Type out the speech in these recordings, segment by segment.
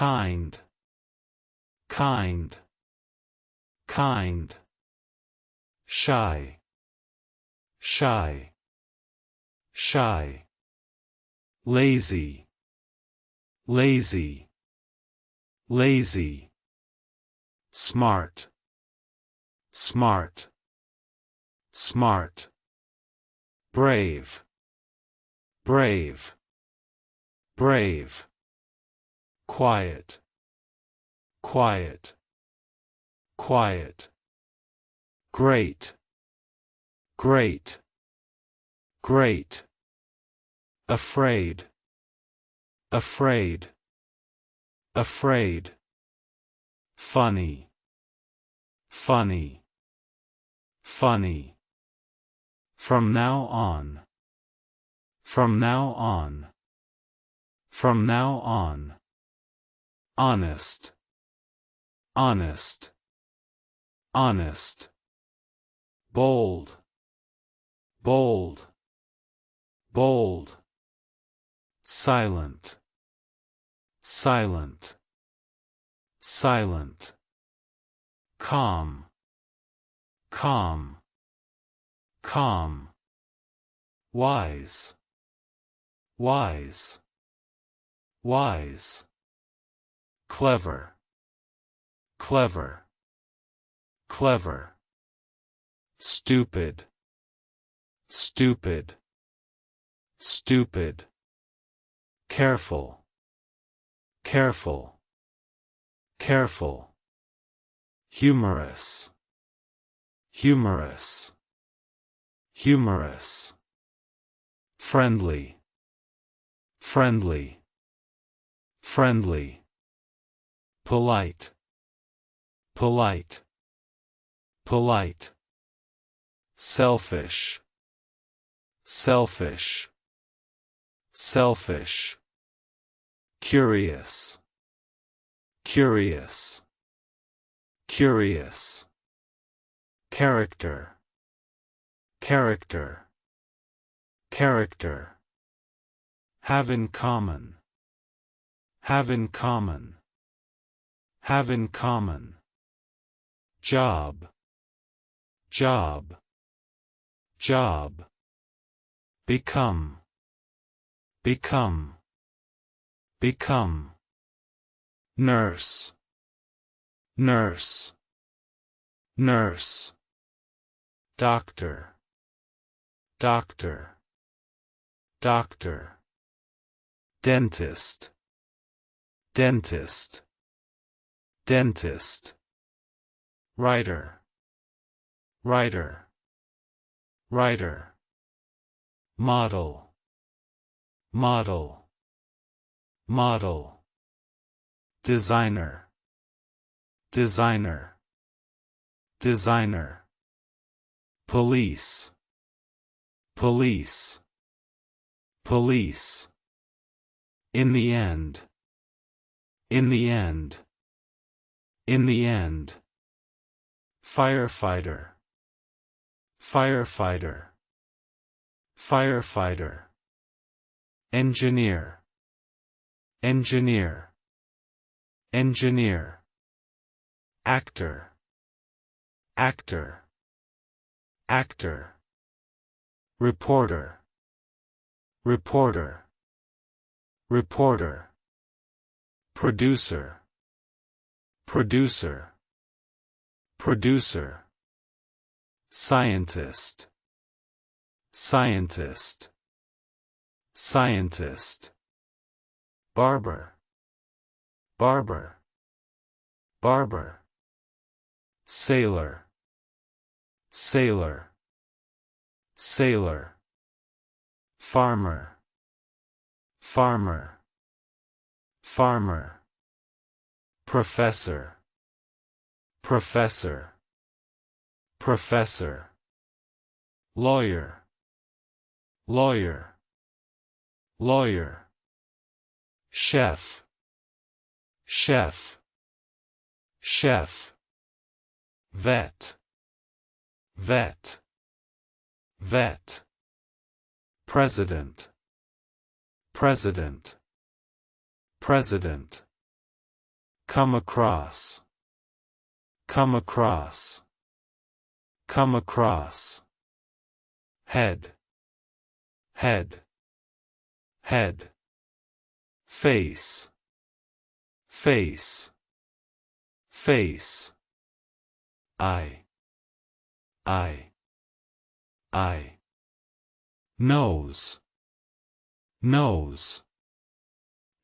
kind, kind, kind, shy, shy, shy, lazy, lazy, lazy, smart, smart, smart, brave, brave, brave, quiet, quiet, quiet, great, great, great, afraid, afraid, afraid, funny, funny, funny, from now on, from now on, from now on, honest, honest, honest, bold, bold, bold, silent, silent, silent, calm, calm, calm, wise, wise, wise, clever, clever, clever, stupid, stupid, stupid, careful, careful, careful, humorous, humorous, humorous, friendly, friendly, friendly, polite, polite, polite, selfish, selfish, selfish, curious, curious, curious, character, character, character, have in common, have in common, have in common, job, job, job, become, become, become, nurse, nurse, nurse, doctor, doctor, doctor, dentist, dentist, dentist, writer, writer, writer, model, model, model, designer, designer, designer, police, police, police, in the end, in the end, in the end, firefighter, firefighter, firefighter, engineer, engineer, engineer, actor, actor, actor, reporter, reporter, reporter, producer, producer, producer, scientist, scientist, scientist, barber, barber, barber, sailor, sailor, sailor, farmer, farmer, farmer, professor, professor, professor, lawyer, lawyer, lawyer, chef, chef, chef, vet, vet, vet, president, president, president, come across, come across, come across, head, head, head, face, face, face, eye, eye, eye, nose, nose,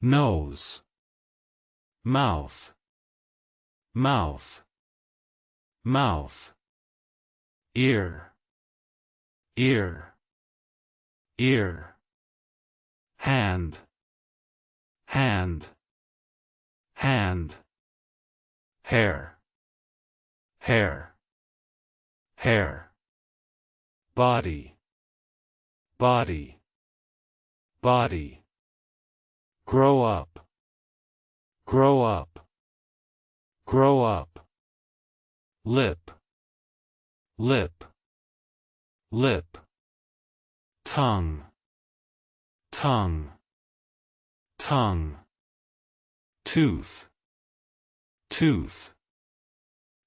nose, mouth, mouth, mouth, ear, ear, ear, hand, hand, hand, hair, hair, hair, body, body, body, grow up, grow up, grow up, lip, lip, lip, tongue, tongue, tongue, tooth, tooth,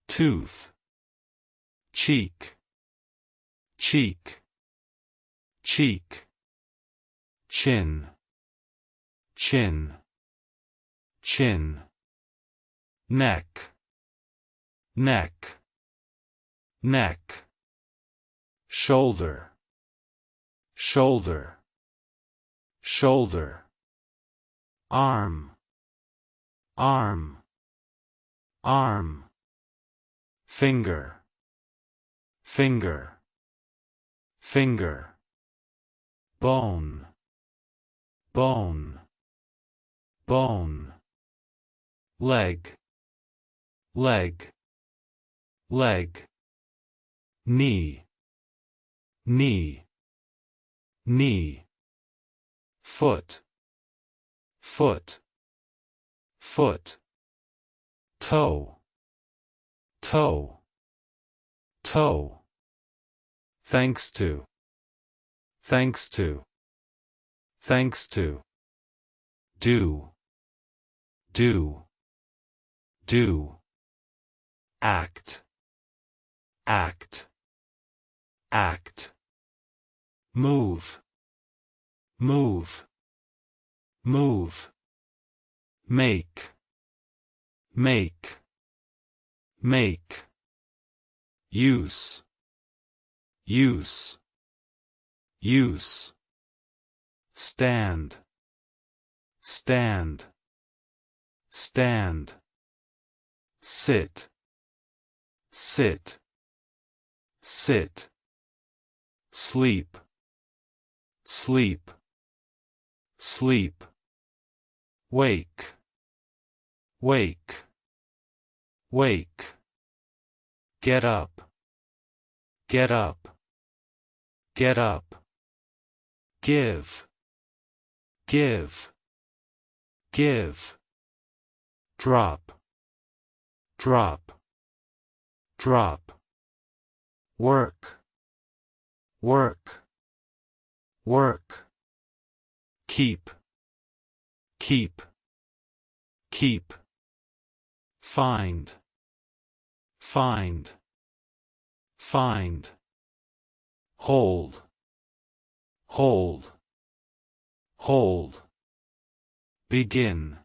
tooth, cheek, cheek, cheek, chin, chin, chin, neck, neck, neck, shoulder, shoulder, shoulder, arm, arm, arm, finger, finger, finger, bone, bone, bone, leg, leg, leg, knee, knee, knee, foot, foot, foot, toe, toe, toe, thanks to, thanks to, thanks to, do, do, do, act, act, act, move, move, move, make, make, make, use, use, use, stand, stand, stand, sit, sit, sit, sleep, sleep, sleep, wake, wake, wake, get up, get up, get up, give, give, give, drop, drop, drop, work, work, work, keep, keep, keep, find, find, find, hold, hold, hold, begin,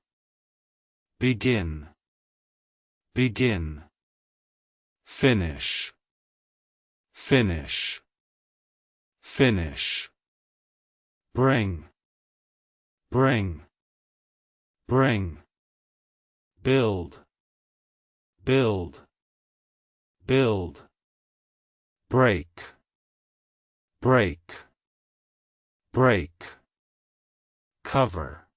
begin, begin, finish, finish, finish, bring, bring, bring, build, build, build, break, break, break, cover,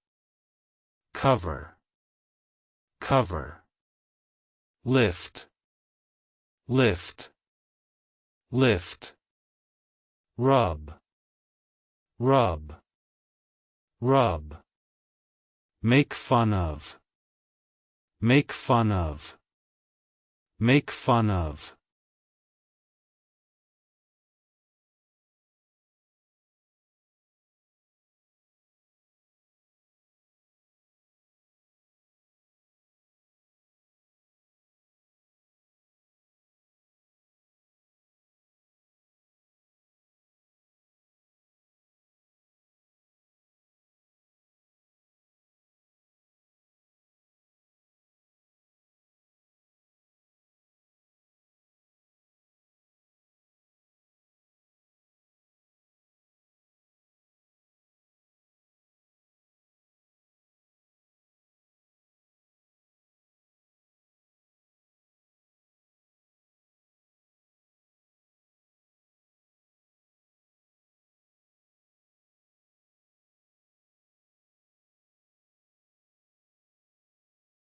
cover, cover, lift, lift, lift, rub, rub, rub, make fun of, make fun of, make fun of,